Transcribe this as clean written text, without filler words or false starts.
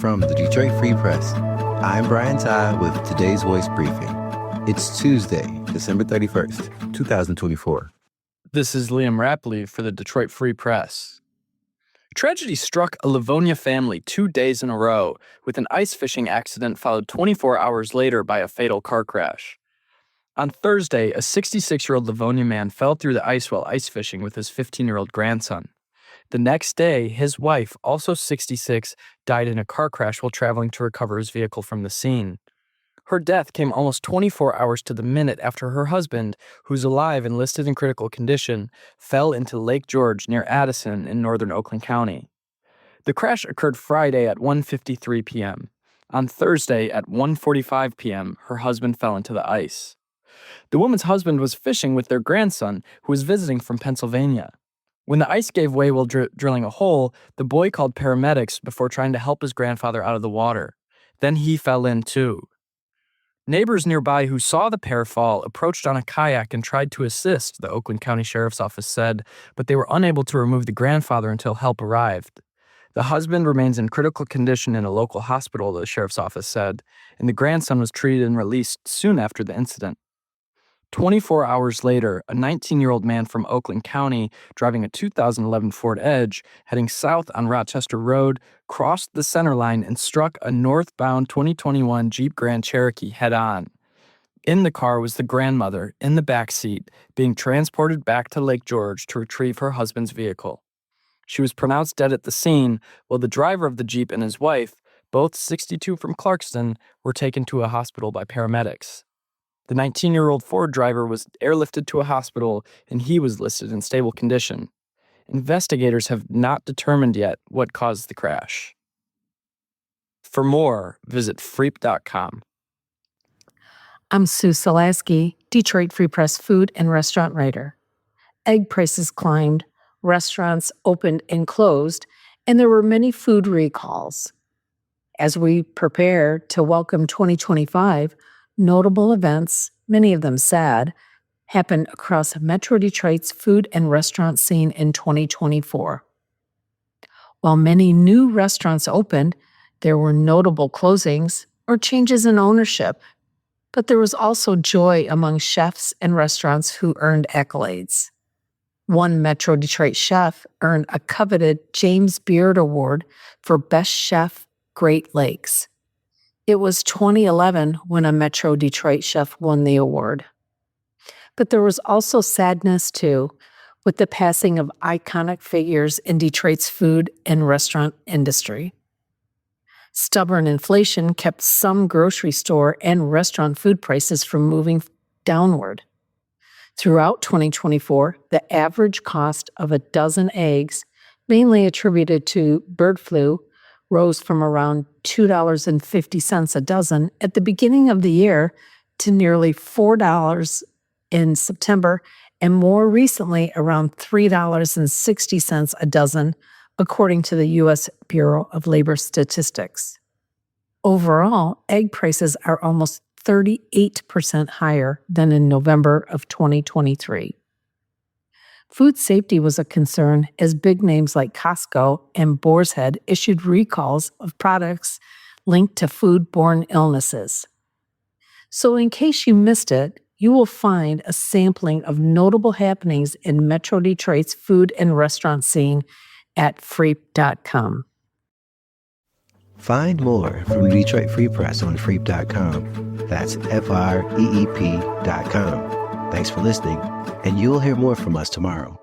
from the Detroit Free Press. I'm Brian Ty with today's Voice Briefing. It's Tuesday, December 31st, 2024. This is Liam Rapley for the Detroit Free Press. Tragedy struck a Livonia family 2 days in a row, with an ice fishing accident followed 24 hours later by a fatal car crash. On Thursday, a 66-year-old Livonia man fell through the ice while ice fishing with his 15-year-old grandson. The next day, his wife, also 66, died in a car crash while traveling to recover his vehicle from the scene. Her death came almost 24 hours to the minute after her husband, who's alive and listed in critical condition, fell into Lake George near Addison in northern Oakland County. The crash occurred Friday at 1:53 p.m. On Thursday at 1:45 p.m., her husband fell into the ice. The woman's husband was fishing with their grandson, who was visiting from Pennsylvania. When the ice gave way while drilling a hole, the boy called paramedics before trying to help his grandfather out of the water. Then he fell in too. Neighbors nearby who saw the pair fall approached on a kayak and tried to assist, the Oakland County Sheriff's Office said, but they were unable to remove the grandfather until help arrived. The husband remains in critical condition in a local hospital, the Sheriff's Office said, and the grandson was treated and released soon after the incident. 24 hours later, a 19-year-old man from Oakland County driving a 2011 Ford Edge heading south on Rochester Road crossed the center line and struck a northbound 2021 Jeep Grand Cherokee head-on. In the car was the grandmother, in the back seat, being transported back to Lake George to retrieve her husband's vehicle. She was pronounced dead at the scene, while the driver of the Jeep and his wife, both 62 from Clarkston, were taken to a hospital by paramedics. The 19-year-old Ford driver was airlifted to a hospital, and he was listed in stable condition. Investigators have not determined yet what caused the crash. For more, visit freep.com. I'm Sue Salaski, Detroit Free Press food and restaurant writer. Egg prices climbed, restaurants opened and closed, and there were many food recalls. As we prepare to welcome 2025, notable events, many of them sad, happened across Metro Detroit's food and restaurant scene in 2024. While many new restaurants opened, there were notable closings or changes in ownership. But there was also joy among chefs and restaurants who earned accolades. One Metro Detroit chef earned a coveted James Beard Award for Best Chef Great Lakes. It was 2011 when a Metro Detroit chef won the award. But there was also sadness, too, with the passing of iconic figures in Detroit's food and restaurant industry. Stubborn inflation kept some grocery store and restaurant food prices from moving downward. Throughout 2024, the average cost of a dozen eggs, mainly attributed to bird flu, rose from around $2.50 a dozen at the beginning of the year to nearly $4 in September, and more recently around $3.60 a dozen, according to the U.S. Bureau of Labor Statistics. Overall, egg prices are almost 38% higher than in November of 2023. Food safety was a concern as big names like Costco and Boar's Head issued recalls of products linked to foodborne illnesses. So in case you missed it, you will find a sampling of notable happenings in Metro Detroit's food and restaurant scene at freep.com. Find more from the Detroit Free Press on freep.com. That's FREEP.com. Thanks for listening, and you'll hear more from us tomorrow.